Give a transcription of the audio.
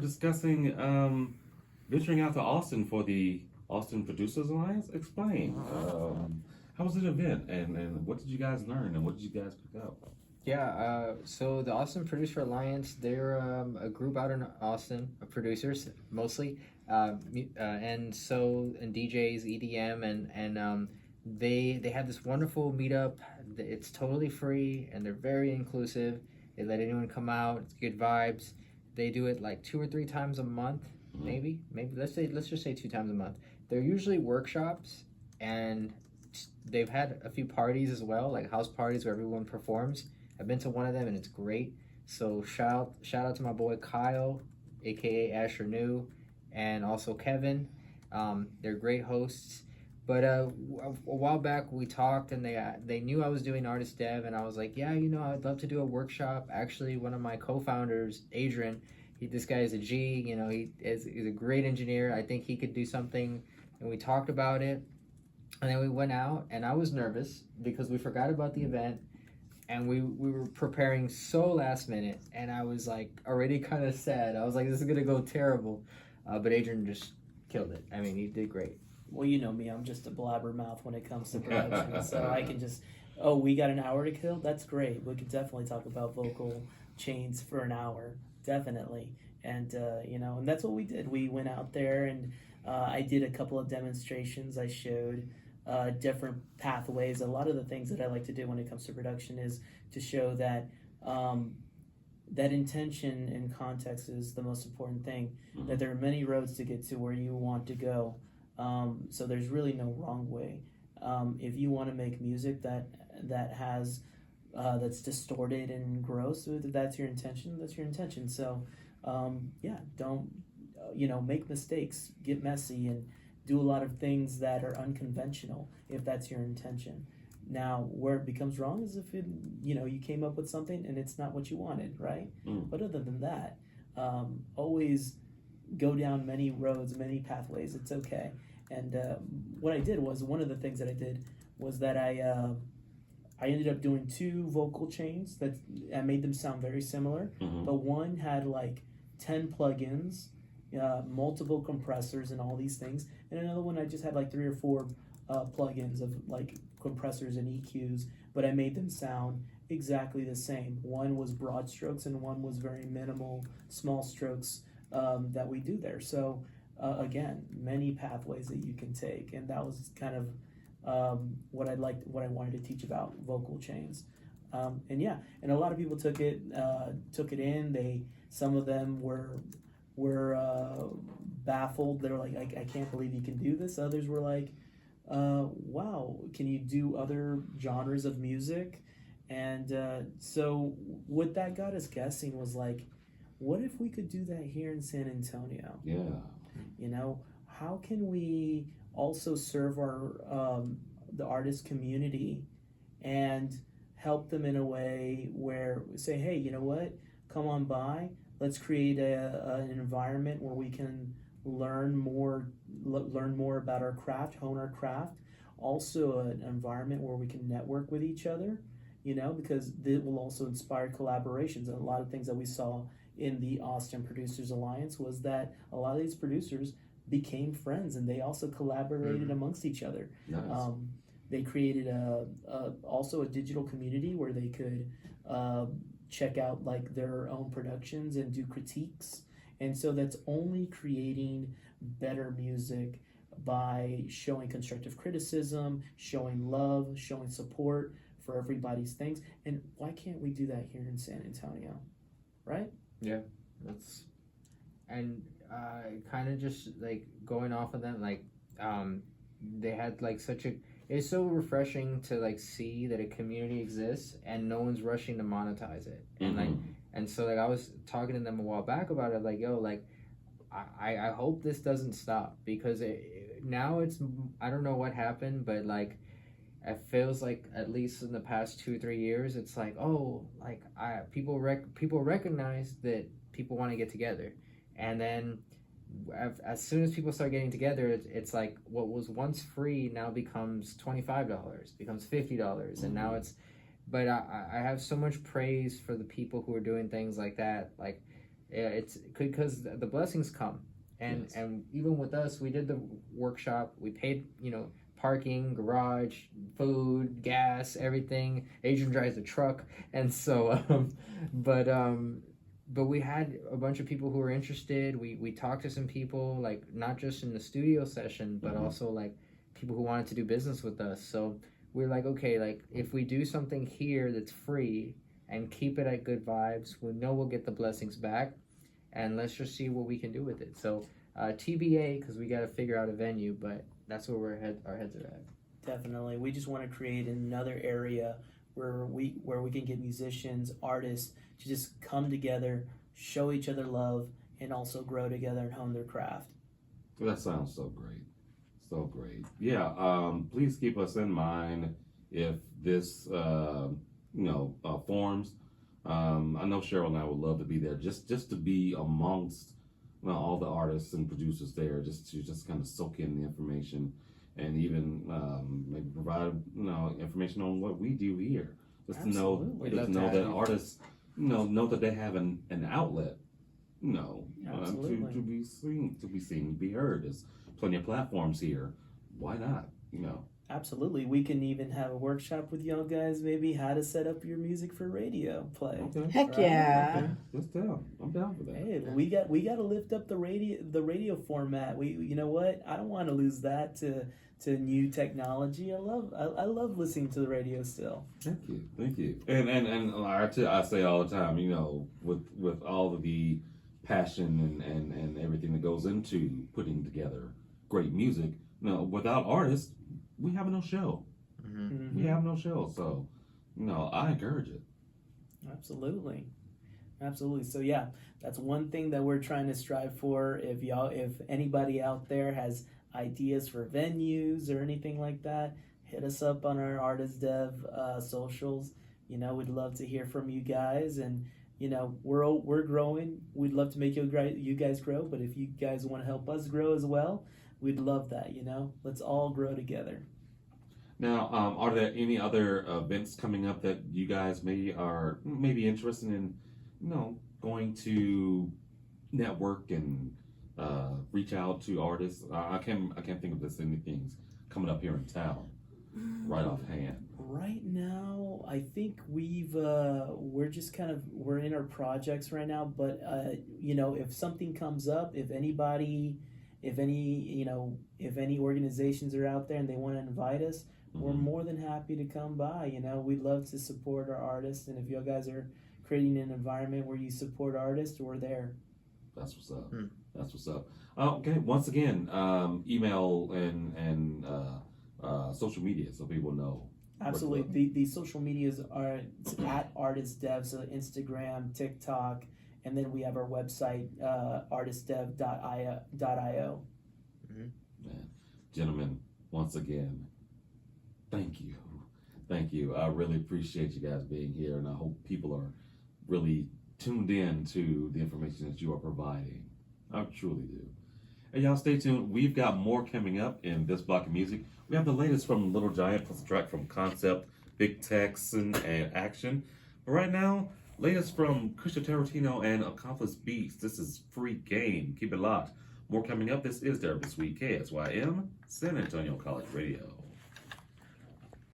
Discussing venturing out to Austin for the Austin Producers Alliance. Explain. How was the event, and what did you guys learn, and what did you guys pick up? So the Austin Producer Alliance, they're a group out in Austin of producers mostly, and DJs, EDM, and they have this wonderful meetup. It's totally free and they're very inclusive. They let anyone come out. It's good vibes. They do it like 2 or 3 times a month, maybe let's just say 2 times a month. They're usually workshops, and they've had a few parties as well, like house parties where everyone performs. I've been to one of them and it's great. So shout out to my boy Kyle, aka Asher New, and also Kevin. They're great hosts. But a while back we talked, and they knew I was doing artist dev, and I was like, yeah, I'd love to do a workshop. Actually, one of my co-founders, Adrian, this guy is a G. He's a great engineer. I think he could do something, and we talked about it. And then we went out, and I was nervous because we forgot about the event, and we were preparing so last minute, and I was like already kind of sad. I was like, this is gonna go terrible, but Adrian just killed it. I mean, he did great. Well, you know me, I'm just a blabbermouth when it comes to production. So I can just, oh, we got an hour to kill? That's great. We could definitely talk about vocal chains for an hour. Definitely. And that's what we did. We went out there, and I did a couple of demonstrations. I showed different pathways. A lot of the things that I like to do when it comes to production is to show that that intention and context is the most important thing, that there are many roads to get to where you want to go. So there's really no wrong way. If you want to make music that has that's distorted and gross, if that's your intention. That's your intention. So don't make mistakes, get messy, and do a lot of things that are unconventional if that's your intention. Now, where it becomes wrong is if you came up with something and it's not what you wanted, right? But other than that, always go down many roads, many pathways. It's okay. And what I did was, one of the things that I did was that I ended up doing 2 vocal chains that I made them sound very similar, but one had like 10 plugins, multiple compressors and all these things, and another one I just had like 3 or 4 plugins of like compressors and EQs, but I made them sound exactly the same. One was broad strokes and one was very minimal small strokes that we do there. So again, many pathways that you can take, and that was kind of what I wanted to teach about vocal chains. And a lot of people took it in. Some of them were baffled. They were like, I can't believe you can do this. Others were like, wow, can you do other genres of music? And so what that got us guessing was like, what if we could do that here in San Antonio? Yeah. How can we also serve our the artist community and help them in a way where we say, hey, you know what? Come on by. Let's create an environment where we can learn more about our craft, hone our craft. Also, an environment where we can network with each other. Because it will also inspire collaborations. And a lot of things that we saw in the Austin Producers Alliance was that a lot of these producers became friends, and they also collaborated amongst each other. Nice. They created also a digital community where they could check out like their own productions and do critiques. And so that's only creating better music by showing constructive criticism, showing love, showing support for everybody's things. And why can't we do that here in San Antonio, right? Yeah, and kind of just like going off of that, like they had like it's so refreshing to like see that a community exists and no one's rushing to monetize it. And so like I was talking to them a while back about it, like, yo, like I hope this doesn't stop, because now it's, I don't know what happened, but like it feels like at least in the past 2 or 3 years, it's like, oh, like people recognize that people want to get together, and then as soon as people start getting together, it's like what was once free now becomes $25, becomes $50, and now it's. But I have so much praise for the people who are doing things like that, like it's because the blessings come, and Yes. and even with us, we did the workshop. We paid, parking, garage, food, gas, everything. Adrian drives a truck, and so but we had a bunch of people who were interested. We talked to some people, like not just in the studio session, but Mhm. also like people who wanted to do business with us. So we're like, okay, like if we do something here that's free and keep it at Good Vibes, we know we'll get the blessings back, and let's just see what we can do with it. So TBA, because we got to figure out a venue, but that's where our heads are at. Definitely. We just want to create another area where we can get musicians, artists to just come together, show each other love, and also grow together and hone their craft. That sounds so great. So great. Yeah, please keep us in mind if this, forms. I know Cheryl and I would love to be there, just to be amongst all the artists and producers there, just to kind of soak in the information, and even maybe provide information on what we do here. Just Absolutely. to We'd love to know have that you. artists know that they have an outlet, Absolutely. to be seen, be heard. There's plenty of platforms here. Why not? Absolutely. We can even have a workshop with y'all guys, maybe how to set up your music for radio play. Okay. Heck Right. yeah. Okay. Let's down. I'm down for that. Hey, we got to lift up the radio format. You know what? I don't want to lose that to new technology. I love listening to the radio still. Thank you. And I say all the time, with all of the passion and everything that goes into putting together great music, without artists, we have no show. Mhm. We have no show. So, I encourage it. Absolutely. So yeah, that's one thing that we're trying to strive for. If anybody out there has ideas for venues or anything like that, hit us up on our Artist Dev socials. We'd love to hear from you guys, and we're growing. We'd love to make you guys grow, but if you guys want to help us grow as well, we'd love that. Let's all grow together. Now, are there any other events coming up that you guys may be interested in, going to network and reach out to artists? I can't think of this anything's coming up here in town right offhand. Right now, I think we're just we're in our projects right now. But if something comes up, if any organizations are out there and they want to invite us, we're Mhm. more than happy to come by. We'd love to support our artists, and if you guys are creating an environment where you support artists, we're there. That's what's up. Hmm. That's what's up. Okay, once again, email and social media so people know. Absolutely. The social medias are at Artist Dev, so Instagram, TikTok, and then we have our website, artistdev.io. Man, gentlemen, once again, thank you. Thank you. I really appreciate you guys being here, and I hope people are really tuned in to the information that you are providing. I truly do. And y'all stay tuned. We've got more coming up in this block of music. We have the latest from Little Giant, plus a track from Concept, Big Texan, and Action. But right now, latest from Christian Tarantino and Accomplice Beats. This is Free Game. Keep it locked. More coming up. This is Derby Sweet KSYM, San Antonio College Radio.